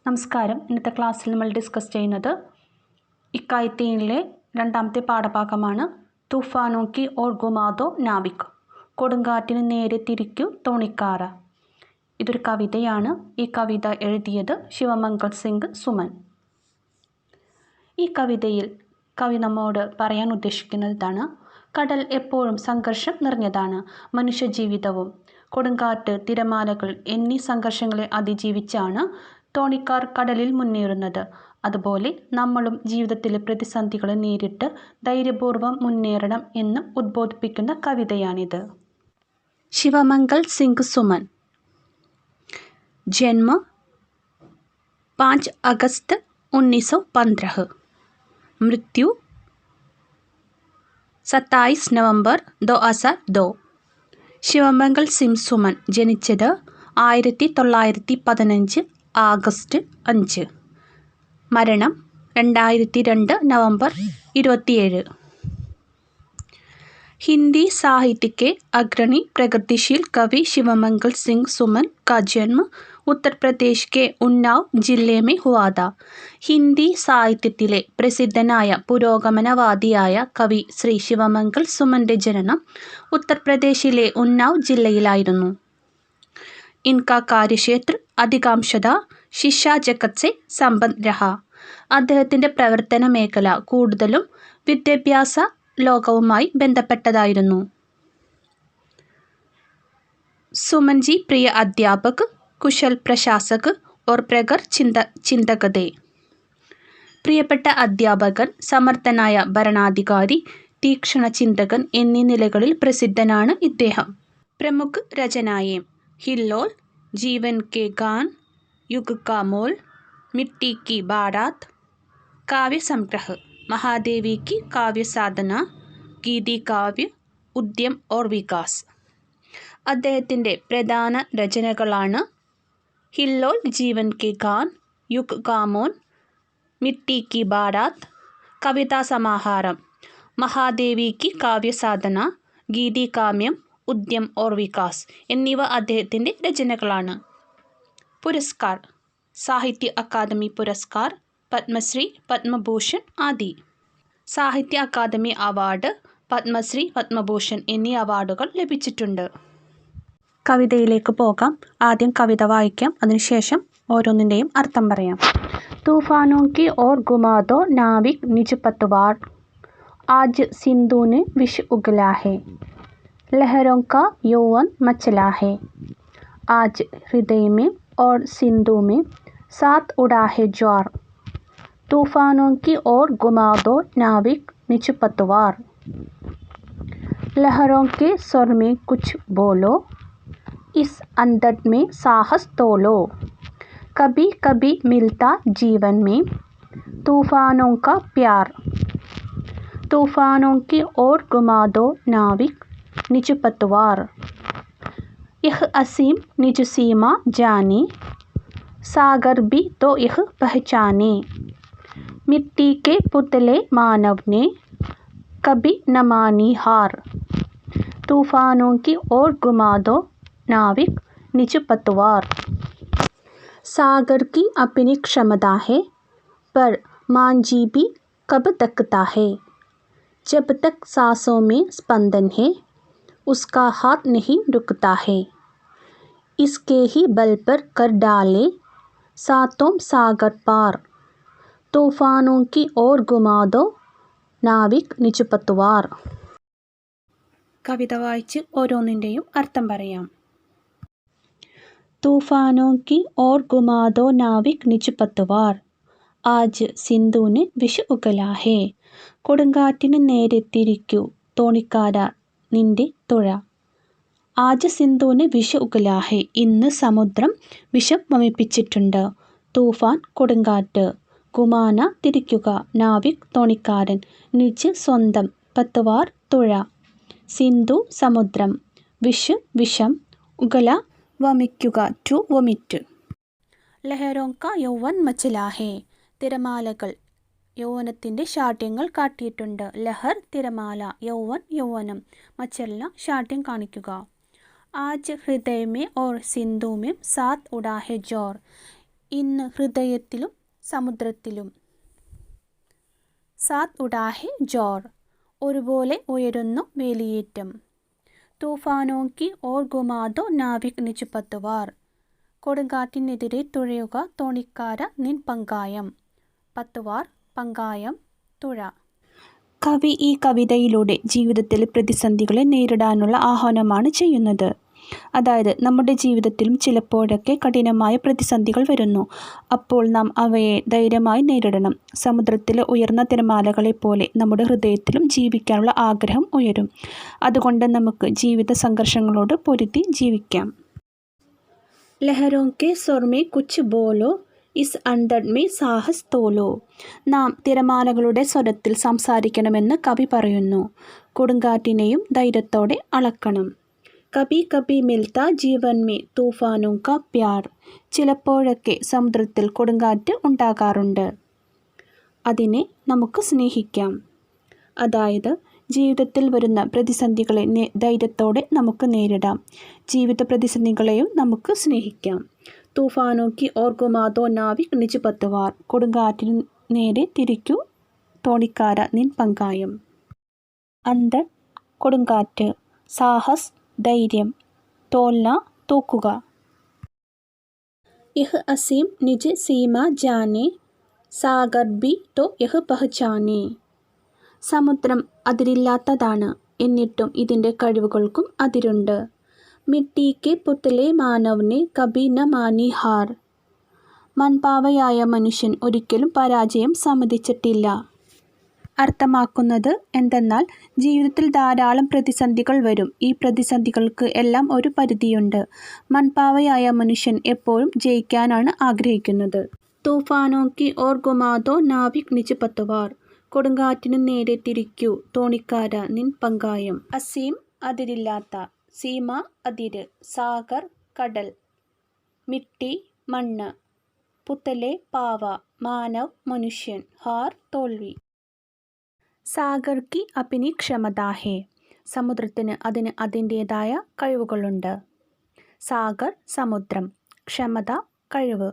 നമസ്കാരം. ഇന്നത്തെ ക്ലാസ്സിൽ നമ്മൾ ഡിസ്കസ് ചെയ്യുന്നത് ഇക്കായത്തിലെ രണ്ടാമത്തെ പാഠഭാഗമാണ്. തൂഫാനോ കി ഓർ ഗുമാദോ നാവിക്, കൊടുങ്കാറ്റിന് നേരെ തിരിക്കൂ തോണിക്കാര. ഇതൊരു കവിതയാണ്. ഈ കവിത എഴുതിയത് ശിവമംഗൾ സിംഗ് സുമൻ. ഈ കവിതയിൽ കവി നമ്മോട് പറയാൻ ഉദ്ദേശിക്കുന്നത് ഇതാണ്: കടൽ എപ്പോഴും സംഘർഷം നിറഞ്ഞതാണ്. മനുഷ്യജീവിതവും കൊടുങ്കാറ്റ്, തിരമാലകൾ എന്നീ സംഘർഷങ്ങളെ അതിജീവിച്ചാണ് തോണിക്കാർ കടലിൽ മുന്നേറുന്നത്. അതുപോലെ നമ്മളും ജീവിതത്തിലെ പ്രതിസന്ധികളെ നേരിട്ട് ധൈര്യപൂർവ്വം മുന്നേറണം എന്ന് ഉദ്ബോധിപ്പിക്കുന്ന കവിതയാണിത്. ശിവമംഗൾ സിംഗ് സുമൻ. ജന്മ 5 अगस्त 1915, मृत्यु 27 नवंबर 2002. ശിവമംഗൾ സിംഗ് സുമൻ ജനിച്ചത് 1915 ആഗസ്റ്റ് 5. മരണം 2002 നവംबर 27. हिंदी साहित्य के अग्रणी प्रगतिशील कवि शिवमंगल सिंह सुमन का जन्म उत्तर प्रदेश के उन्नाव जिले में हुआ था. ഹിന്ദി സാഹിത്യത്തിലെ പ്രസിദ്ധനായ പുരോഗമനവാദിയായ കവി ശ്രീ ശിവമംഗൾ സുമൻ്റെ ജനനം ഉത്തർപ്രദേശിലെ ഉന്നാവ് ജില്ലയിലായിരുന്നു. इनका कार्यक्षेत्र अधिकांशतः शिक्षा जगत से संबद्ध रहा. അദ്ദേഹത്തിൻ്റെ പ്രവർത്തന മേഖല കൂടുതലും വിദ്യാഭ്യാസ ലോകവുമായി ബന്ധപ്പെട്ടതായിരുന്നു. सुमन जी प्रिय अध्यापक, कुशल प्रशासक और प्रखर चिंतक थे. പ്രിയപ്പെട്ട അധ്യാപകൻ, സമർത്ഥനായ ഭരണാധികാരി, തീക്ഷ്ണ ചിന്തകൻ എന്നീ നിലകളിൽ പ്രസിദ്ധനാണ് ഇദ്ദേഹം. പ്രമുഖ രചനായേം हिल्लोल, जीवन के गान, युग का मोल, मिट्टी की बारात, काव्य संग्रह, महादेवी की काव्य साधना, गीति काव्य, उद्यम और विकास. അദ്ദേഹത്തിൻ്റെ പ്രധാന രചനകളാണ് ഹില്ലോൾ, ജീവൻ കെ ഗാൻ, യുഗ് കാ മോൽ, മിട്ടി കി ബാരാത്ത്, കവിതാ സമാഹാരം, മഹാദേവി കി കാവ്യ സാധന, ഗീതി കാമ്യം, ഉദ്യം ഓർ വികാസ് എന്നിവ അദ്ദേഹത്തിൻ്റെ രചനകളാണ്. പുരസ്കാർ: സാഹിത്യ അക്കാദമി പുരസ്കാർ, പത്മശ്രീ, പത്മഭൂഷൺ ആദി. സാഹിത്യ അക്കാദമി അവാർഡ്, പത്മശ്രീ, പത്മഭൂഷൺ എന്നീ അവാർഡുകൾ ലഭിച്ചിട്ടുണ്ട്. കവിതയിലേക്ക് പോകാം. ആദ്യം കവിത വായിക്കാം, അതിനുശേഷം ഓരോന്നിൻ്റെയും അർത്ഥം പറയാം. തൂഫാനോ കി ഓർ ഗുമാദോ നാവിക് നിജ് പത്വാർ, ആജ് സിന്ധു ने विष उगला है, लहरों का यौवन मचला है. आज हृदय में और सिंधु में साथ उड़ा है ज्वार, तूफानों की ओर घुमा दो नाविक निज पतवार. लहरों के स्वर में कुछ बोलो, इस अंधड़ में साहस तोलो. कभी कभी मिलता जीवन में तूफानों का प्यार, तूफानों की ओर घुमा दो नाविक निज पतवार. यह असीम निज सीमा जाने, सागर भी तो यह पहचाने. मिट्टी के पुतले मानव ने कभी न मानी हार, तूफानों की ओर घुमा दो नाविक निज पतवार. सागर की अपनी क्षमता है, पर मांझी भी कब तकता है. जब तक सांसों में स्पंदन है, उसका हाथ नहीं रुकता है. इसके ही बल पर कर डाले सातों सागर पार, तूफानों की ओर घुमा दो नाविक निज पतवार. കവിത വായിച്ച് ഓരോന്നിൻ്റെയും അർത്ഥം പറയാം. तूफानों की ओर घुमा दो नाविक निज पतवार, आज सिंधु ने विष उगला है. കൊടുങ്കാറ്റിന് നേരെ തിരിക്കൂ തോണിക്കാര നിന്റെ തുഴ. ആജ് സിന്ധുവിന് വിഷ ഉഗലാഹെ, ഇന്ന് സമുദ്രം വിഷം വമിപ്പിച്ചിട്ടുണ്ട്. തൂഫാൻ കൊടുങ്കാറ്റ്, ഗുമാന തിരിക്കുക, നാവിക് തോണിക്കാരൻ, നിജ് സ്വന്തം, പത്വാർ തുഴ, സിന്ധു സമുദ്രം, വിഷ് വിഷം, ഉഗല വമിക്കുക ടു വൊമിറ്റ്. ലഹരോം കാ യൗവൻ മച്ചലാഹെ, തിരമാലകൾ യൗവനത്തിൻ്റെ ശാഠ്യങ്ങൾ കാട്ടിയിട്ടുണ്ട്. ലഹർ തിരമാല, യൗവൻ യൗവനം, മച്ചല്ല ശാഠ്യം കാണിക്കുക. ആജ് ഹൃദയമേ ഓർ സിന്ധു में साथ उड़ा है जोर, ഇന്ന് ഹൃദയത്തിലും സമുദ്രത്തിലും. സാത്ത് ഉഡാഹെ ജോർ, ഒരുപോലെ ഉയരുന്നു വേലിയേറ്റം. തൂഫാനോ കി ഓർ ഗുമാദോ നാവിക് നിജ് പത്തുവാർ, കൊടുങ്കാറ്റിനെതിരെ തുഴയുക തോണിക്കാര നിൻ പങ്കായം. പത്തുവാർ പങ്കായം, തുഴ. കവി ഈ കവിതയിലൂടെ ജീവിതത്തിലെ പ്രതിസന്ധികളെ നേരിടാനുള്ള ആഹ്വാനമാണ് ചെയ്യുന്നത്. അതായത് നമ്മുടെ ജീവിതത്തിലും ചിലപ്പോഴൊക്കെ കഠിനമായ പ്രതിസന്ധികൾ വരുന്നു. അപ്പോൾ നാം അവയെ ധൈര്യമായി നേരിടണം. സമുദ്രത്തിലെ ഉയർന്ന തിരമാലകളെ പോലെ നമ്മുടെ ഹൃദയത്തിലും ജീവിക്കാനുള്ള ആഗ്രഹം ഉയരും. അതുകൊണ്ട് നമുക്ക് ജീവിത സംഘർഷങ്ങളോട് പൊരുതി ജീവിക്കാം. ലഹരോं के स्वर में कुछ बोलो, इस अंधड़ में साहस തോലോ. നാം തിരമാലകളുടെ സ്വരത്തിൽ സംസാരിക്കണമെന്ന് കവി പറയുന്നു. കൊടുങ്കാറ്റിനെയും ധൈര്യത്തോടെ അളക്കണം. കബി കബി മിൽത്ത ജീവൻ മേ തൂഫാനോ കാ പ്യാർ, ചിലപ്പോഴൊക്കെ സമുദ്രത്തിൽ കൊടുങ്കാറ്റ് ഉണ്ടാകാറുണ്ട്. അതിനെ നമുക്ക് സ്നേഹിക്കാം. അതായത് ജീവിതത്തിൽ വരുന്ന പ്രതിസന്ധികളെ ധൈര്യത്തോടെ നമുക്ക് നേരിടാം. ജീവിത പ്രതിസന്ധികളെയും നമുക്ക് സ്നേഹിക്കാം. തൂഫാനോ കി ഓർ ഗുമാദോ നാവിക് നിജ് പത്തുവാർ, കൊടുങ്കാറ്റിന് നേരെ തിരിക്കൂ തോണിക്കാര നിൻ പങ്കായം. അന്തർ കൊടുങ്കാറ്റ്, സാഹസ് ധൈര്യം, തോൽന തോക്കുക. യഹ് അസീം നിജ് സീമ ജാനെ, സാഗർ ബി തോ യഹ് പഹചാനെ. സമുദ്രം അതിരില്ലാത്തതാണ്, എന്നിട്ടും ഇതിൻ്റെ കഴിവുകൾക്കും അതിരുണ്ട്. മിട്ടി കെ പുത്ലെ മാനവനെ കബി ന മാനി ഹാർ, മൺപാവയായ മനുഷ്യൻ ഒരിക്കലും പരാജയം സമ്മതിച്ചിട്ടില്ല. അർത്ഥമാക്കുന്നത് എന്തെന്നാൽ ജീവിതത്തിൽ ധാരാളം പ്രതിസന്ധികൾ വരും. ഈ പ്രതിസന്ധികൾക്ക് എല്ലാം ഒരു പരിധിയുണ്ട്. മൺപാവയായ മനുഷ്യൻ എപ്പോഴും ജയിക്കാനാണ് ആഗ്രഹിക്കുന്നത്. തൂഫാനോ കി ഓർ ഗുമാദോ നാവിക് നിജ് പത്തുവാർ, കൊടുങ്കാറ്റിന് നേരെ തിരിക്കൂ തോണിക്കാര നിൻ പങ്കായം. അസീം അതിരില്ലാത്ത, സീമ അതിര്, സാഗർ കടൽ, മിട്ടി മണ്ണ്, പുത്തലെ പാവ, മാനവ് മനുഷ്യൻ, ഹാർ തോൽവി. സാഗർ കി അപ്നി ക്ഷമതാ ഹേ, സമുദ്രത്തിന് അതിൻ്റേതായ കഴിവുകളുണ്ട്. സാഗർ സമുദ്രം, ക്ഷമത കഴിവ്.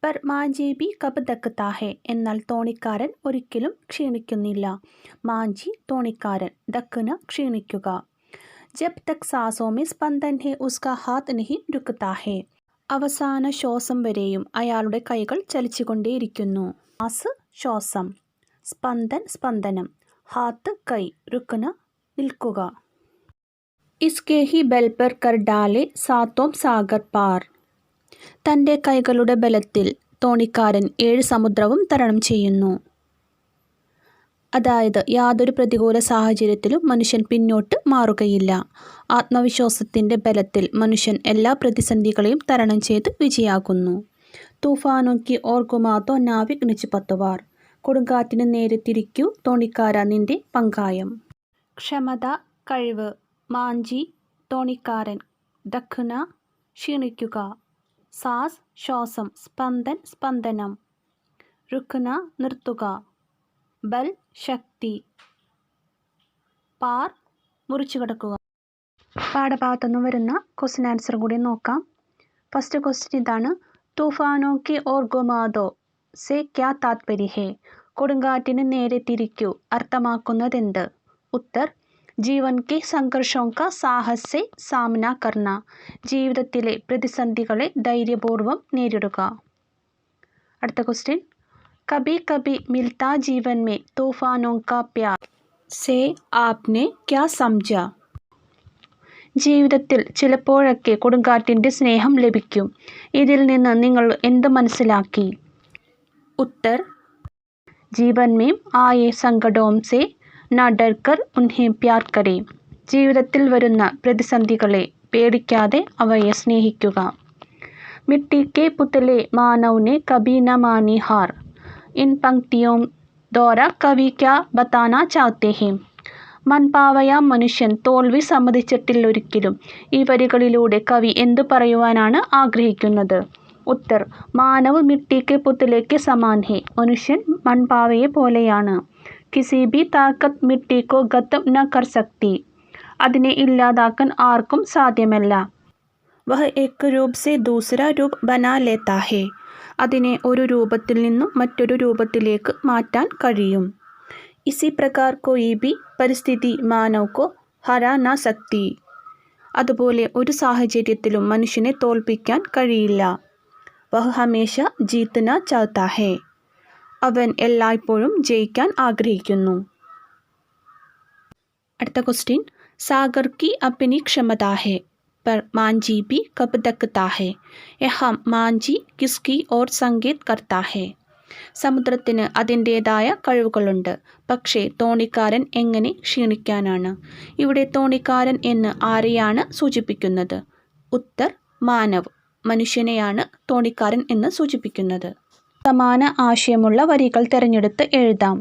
പർ മാഞ്ചി ബി കബ് ദക്താ ഹേ, എന്നാൽ തോണിക്കാരൻ ഒരിക്കലും ക്ഷീണിക്കുന്നില്ല. മാഞ്ചി തോണിക്കാരൻ, ദക്ന ക്ഷീണിക്കുക. ജബ് തക് സാസോ മേ സ്പന്ദൻ ഹേ ഉസ്കാ ഹാത്ത് നഹി രുക്താ ഹേ, അവസാന ശ്വാസം വരെയും അയാളുടെ കൈകൾ ചലിച്ചുകൊണ്ടേയിരിക്കുന്നു. ശ്വാസ് ശ്വാസം, സ്പന്ദൻ സ്പന്ദനം, ഹാത്ത് കൈ, രുക്ന നിൽക്കുക. ഇസ്കെ ഹി ബൽ പർ കർ ഡാലെ സാത്തോം സാഗർ പാർ, തൻ്റെ കൈകളുടെ ബലത്തിൽ തോണിക്കാരൻ 7 സമുദ്രവും തരണം ചെയ്യുന്നു. അതായത് യാതൊരു പ്രതികൂല സാഹചര്യത്തിലും മനുഷ്യൻ പിന്നോട്ട് മാറുകയില്ല. ആത്മവിശ്വാസത്തിൻ്റെ ബലത്തിൽ മനുഷ്യൻ എല്ലാ പ്രതിസന്ധികളെയും തരണം ചെയ്ത് വിജയാകുന്നു. തൂഫാനോ കി ഓർ ഗുമാദോ നാവിക് നിജ് പത്തുവാർ, കൊടുങ്കാറ്റിന് നേരെ തിരിക്കൂ തോണിക്കാര നിന്റെ പങ്കായം. ക്ഷമത കഴിവ്, മാഞ്ചി തോണിക്കാരൻ, ദഖ്ന ക്ഷീണിക്കുക, സാസ് ശ്വാസം, സ്പന്ദൻ സ്പന്ദനം, രുക്ന നിർത്തുക, ബൽ ശക്തി, പാർ മുറിച്ചു കടക്കുക. പാഠഭാഗത്തുനിന്ന് വരുന്ന ക്വസ്റ്റ്യൻ ആൻസർ കൂടി നോക്കാം. ഫസ്റ്റ് ക്വസ്റ്റ്യൻ ഇതാണ്. തൂഫാനോ കി ഓർ ഗുമാദോ സെ ക്യാ താത്പര്യ ഹേ, കൊടുങ്കാറ്റിന് നേരെ തിരിക്കൂ അർത്ഥമാക്കുന്നതെന്ത്? ഉത്തർ ജീവൻ കെ സംഘർഷോ കാ സാഹസ് സെ സാമന കർണ, ജീവിതത്തിലെ പ്രതിസന്ധികളെ ധൈര്യപൂർവ്വം നേരിടുക. അടുത്ത ക്വസ്റ്റ്യൻ. കബി കബി മിൽത്താ ജീവൻ മേ തൂഫാനോ കാ പ്യാർ സെ ആപ്നെ ക്യാ സംജ, ജീവിതത്തിൽ ചിലപ്പോഴൊക്കെ കൊടുങ്കാറ്റിൻ്റെ സ്നേഹം ലഭിക്കും. ഇതിൽ നിന്ന് നിങ്ങൾ എന്ത് മനസ്സിലാക്കി? ഉത്തർ ജീവൻ മേം ആയേ സങ്കടോം സെ ന ഡർക്കർ ഉൻഹെ പ്യാർ കരേ, ജീവിതത്തിൽ വരുന്ന പ്രതിസന്ധികളെ പേടിക്കാതെ അവയെ സ്നേഹിക്കുക. മിട്ടി കെ പുത്തലെ മാനവനെ കബി ന മാനി ഹാർ, ഇൻ പങ്ക്തിയോം ദ്വാര കവി ക്യാ ബതാന ചാഹത്തെ ഹേ, മൺപാവയ മനുഷ്യൻ തോൽവി സമ്മതിച്ചിട്ടില്ലൊരിക്കലും. ഈ വരികളിലൂടെ കവി എന്തു പറയുവാനാണ് ആഗ്രഹിക്കുന്നത്? ഉത്തർ മാനവ് മിട്ടി കെ പുത്തലെ കെ സമാൻ ഹേ, മനുഷ്യൻ മൺപാവയെ പോലെയാണ്. കിസി ബി താക്കത്ത് മിട്ടി കോ ഖത്തം ന കർ സക്തി, അതിനെ ഇല്ലാതാക്കാൻ ആർക്കും സാധ്യമല്ല. വഹ് ഏക് രൂപ് സെ ദൂസര രൂപ് ബനാ ലേത്താ ഹേ, അതിനെ ഒരു രൂപത്തിൽ നിന്നും മറ്റൊരു രൂപത്തിലേക്ക് മാറ്റാൻ കഴിയും. ഇസി പ്രകാർ കോയി ബി പരിസ്ഥിതി മാനവ് കോ ഹരാ നാ സക്തി. അതുപോലെ ഒരു സാഹചര്യത്തിലും മനുഷ്യനെ തോൽപ്പിക്കാൻ കഴിയില്ല. വഹ് ഹമേശ ജീത്ന ചാഹ്താ ഹൈ. അവൻ എല്ലായ്പ്പോഴും ജയിക്കാൻ ആഗ്രഹിക്കുന്നു. അടുത്ത ക്വസ്റ്റ്യൻ, സാഗർ की अपनी क्षमता है पर मांझी भी कब तकता है. यहाँ मांझी किसकी ओर संकेत करता है. സമുദ്രത്തിന് അതിൻ്റേതായ കഴിവുകളുണ്ട്, പക്ഷേ തോണിക്കാരൻ എങ്ങനെ ക്ഷീണിക്കാനാണ്. ഇവിടെ തോണിക്കാരൻ എന്ന് ആരെയാണ് സൂചിപ്പിക്കുന്നത്? ഉത്തർ മാനവ്, മനുഷ്യനെയാണ് തോണിക്കാരൻ എന്ന് സൂചിപ്പിക്കുന്നത്. സമാന ആശയമുള്ള വരികൾ തിരഞ്ഞെടുത്ത് എഴുതാം.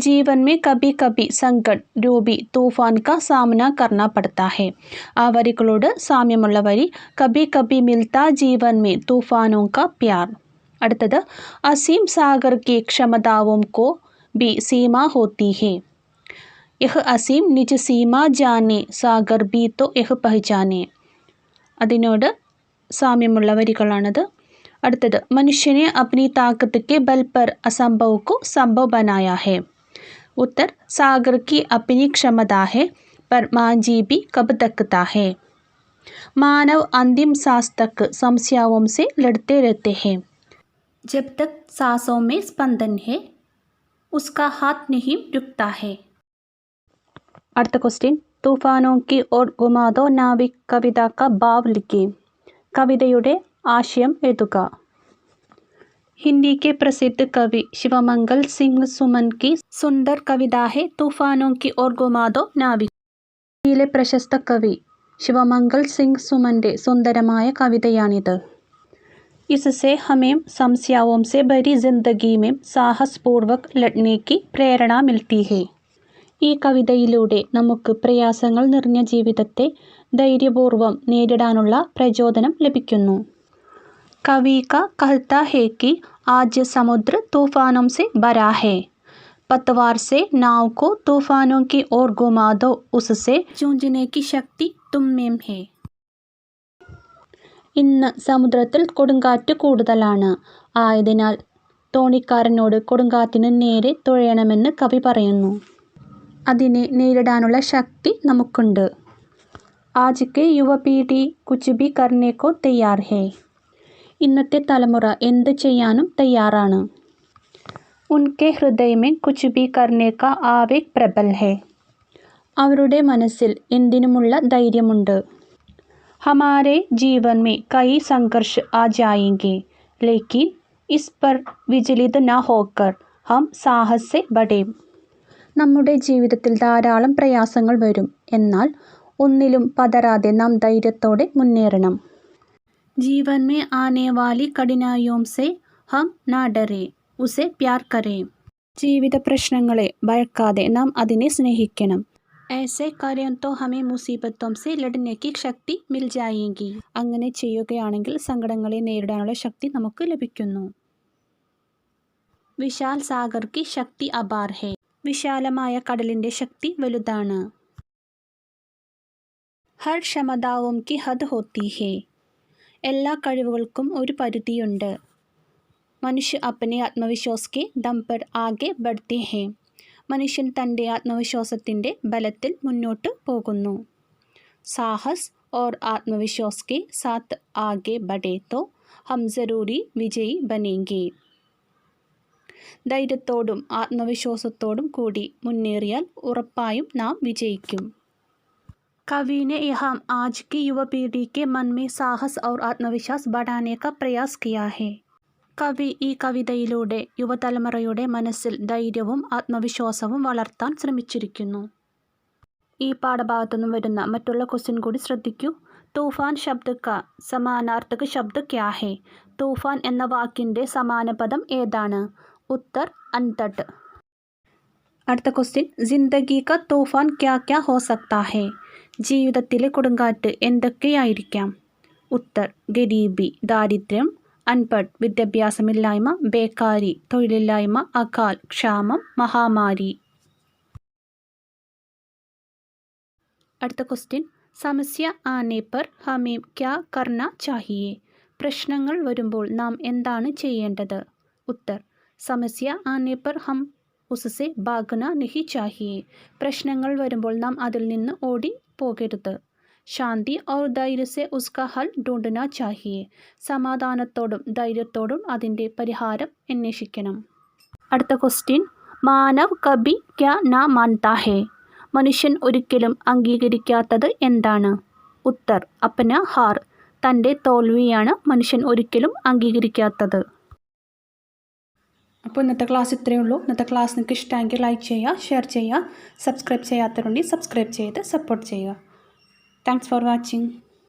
ജീവൻ മേ കഭി കഭി സങ്കട് രൂപി തൂഫാൻ കാ സാമന കർണ പഡ്താ ഹൈ. ആ വരികളോട് സാമ്യമുള്ള വരി കഭി കഭി മിൽത്താ ജീവൻ മേ തൂഫാനോ കാ പ്യാർ. അടുത്തത്, അസീം സാഗർ की क्षमताओं को भी सीमा होती है. यह असीम निज सीमा जाने सागर भी तो यह पहचाने. അതിനോട് സാമ്യമുള്ള വരികളാണത്. അടുത്തത്, മനുഷ്യനെ अपनी ताकत के बल पर असंभव को संभव बनाया है. उत्तर, सागर की अपनी क्षमता है पर मांझी भी कब तकता है. मानव अंतिम सांस तक समस्याओं से लड़ते रहते हैं. जब तक सांसों में स्पंदन है उसका हाथ नहीं रुकता है. അടുത്ത ക്വസ്റ്റ്യൻ, തൂഫാനോं की ओर घुमा दो नाविक കവിത का भाव लिखे. കവിതയുടെ ആശയം എഴുതുക. हिंदी के प्रसिद्ध कवि शिवमंगल सिंह सुमन की सुंदर कविता है तूफानों की ओर घुमा दो नाविक. ഇന്ത്യയിലെ പ്രശസ്ത കവി ശിവമംഗൽ സിംഗ് സുമൻ്റെ സുന്ദരമായ കവിതയാണിത്. इससे हमें समस्याओं से भरी जिंदगी में साहसपूर्वक लड़ने की പ്രേരണ मिलती है. ഈ കവിതയിലൂടെ നമുക്ക് പ്രയാസങ്ങൾ നിറഞ്ഞ ജീവിതത്തെ ധൈര്യപൂർവ്വം നേരിടാനുള്ള പ്രചോദനം ലഭിക്കുന്നു. कवि का कहता है कि आज समुद्र तूफानों से भरा है. पतवार से नाव को तूफानों की ओर घुमा दो, उससे जूझने की शक्ति तुम में है. ഇന്ന് സമുദ്രത്തിൽ കൊടുങ്കാറ്റ് കൂടുതലാണ്. ആയതിനാൽ തോണിക്കാരനോട് കൊടുങ്കാറ്റിന് നേരെ തുഴയണമെന്ന് കവി പറയുന്നു. അതിനെ നേരിടാനുള്ള ശക്തി നമുക്കുണ്ട്. ആജ് കെ യുവപീഢി കുച്ച് ഭി കർനെ കോ തയ്യാർ ഹൈ. ഇന്നത്തെ തലമുറ എന്ത് ചെയ്യാനും തയ്യാറാണ്. ഉൻകെ ഹൃദയ മേ കുച്ച് ഭി കർനെ കാ ആവേഗ് പ്രബൽ ഹൈ. അവരുടെ മനസ്സിൽ എന്തിനുമുള്ള ധൈര്യമുണ്ട്. हमारे जीवन में कई संघर्ष आ जाएंगे, लेकिन इस पर विचलित न होकर हम साहस से बढ़ें. നമ്മുടെ ജീവിതത്തിൽ ധാരാളം പ്രയാസങ്ങൾ വരും, എന്നാൽ ഒന്നിലും പതറാതെ നാം ധൈര്യത്തോടെ മുന്നേറണം. जीवन में आने वाली कठिनाइयों से हम न डरें, उसे प्यार करें. ജീവിത പ്രശ്നങ്ങളെ ഭയക്കാതെ നാം അതിനെ സ്നേഹിക്കണം. ऐसे करें तो हमें मुसीबतों से लड़ने की शक्ति मिल जाएगी. അങ്ങനെ ചെയ്യുകയാണെങ്കിൽ സങ്കടങ്ങളെ നേരിടാനുള്ള ശക്തി നമുക്ക് ലഭിക്കുന്നു. വിശാൽ സാഗർ की शक्ति अपार है. വിശാലമായ കടലിൻ്റെ ശക്തി വലുതാണ്. हर क्षमताओं की हद होती है. എല്ലാ കഴിവുകൾക്കും ഒരു പരിധിയുണ്ട്. മനുഷ്യ अपने आत्मविश्वास के दम पर आगे बढ़ते हैं. മനുഷ്യൻ തൻ്റെ ആത്മവിശ്വാസത്തിൻ്റെ ബലത്തിൽ മുന്നോട്ട് പോകുന്നു. സാഹസ് और आत्मविश्वास के साथ आगे बढ़े तो हम ज़रूरी विजयी बनेंगे. ധൈര്യത്തോടും ആത്മവിശ്വാസത്തോടും കൂടി മുന്നേറിയാൽ ഉറപ്പായും നാം വിജയിക്കും. कवि ने यहाँ आज की युवा पीढ़ी के मन में साहस और आत्मविश्वास बढ़ाने का प्रयास किया है. കവി ഈ കവിതയിലൂടെ യുവതലമുറയുടെ മനസ്സിൽ ധൈര്യവും ആത്മവിശ്വാസവും വളർത്താൻ ശ്രമിച്ചിരിക്കുന്നു. ഈ പാഠഭാഗത്തു നിന്നും വരുന്ന മറ്റുള്ള ക്വസ്റ്റ്യൻ കൂടി ശ്രദ്ധിക്കൂ. തൂഫാൻ ശബ്ദ കാ സമാനാർത്ഥക ശബ്ദ ക്യാ ഹേ. തൂഫാൻ എന്ന വാക്കിൻ്റെ സമാന പദം ഏതാണ്? ഉത്തർ അൻതട്ട്. അടുത്ത ക്വസ്റ്റ്യൻ, ജിന്ദഗി കാ തൂഫാൻ ക്യാ ക്യാ ഹോ സക്താ ഹേ. ജീവിതത്തിലെ കൊടുങ്കാറ്റ് എന്തൊക്കെയായിരിക്കാം? ഉത്തർ ഗരീബി ദാരിദ്ര്യം, അൻപഡ് വിദ്യാഭ്യാസമില്ലായ്മ, ബേക്കാരി തൊഴിലില്ലായ്മ, അകാൽ ക്ഷാമം, മഹാമാരി. അടുത്ത ക്വസ്റ്റ്യൻ, സമസ്യ ആനെ പർ ഹമേं क्या करना चाहिए. പ്രശ്നങ്ങൾ വരുമ്പോൾ നാം എന്താണ് ചെയ്യേണ്ടത്? ഉത്തർ: സമസ്യ ആനെ പർ ഹം ഉസ്സെ ഭാഗ്ന നഹി ചാഹിയെ. പ്രശ്നങ്ങൾ വരുമ്പോൾ നാം അതിൽ നിന്ന് ഓടി പോകരുത്. ശാന്തി ഔർ ധൈര്യ സെ ഉസ്കാ ഹൽ ഢൂണ്ഡന ചാഹിയെ. സമാധാനത്തോടും ധൈര്യത്തോടും അതിൻ്റെ പരിഹാരം അന്വേഷിക്കണം. അടുത്ത ക്വസ്റ്റ്യൻ: മാനവ് കഭി ക്യാ നാ മാൻതാ ഹേ. മനുഷ്യൻ ഒരിക്കലും അംഗീകരിക്കാത്തത് എന്താണ്? ഉത്തർ: അപ്ന ഹാർ. തൻ്റെ തോൽവിയാണ് മനുഷ്യൻ ഒരിക്കലും അംഗീകരിക്കാത്തത്. അപ്പോൾ ഇന്നത്തെ ക്ലാസ് ഇത്രയേ ഉള്ളൂ. ഇന്നത്തെ ക്ലാസ് നിങ്ങൾക്ക് ഇഷ്ടമെങ്കിൽ ലൈക്ക് ചെയ്യുക, ഷെയർ ചെയ്യുക, സബ്സ്ക്രൈബ് ചെയ്യാത്തവരുണ്ടെങ്കിൽ സബ്സ്ക്രൈബ് ചെയ്ത് സപ്പോർട്ട് ചെയ്യുക. Thanks for watching.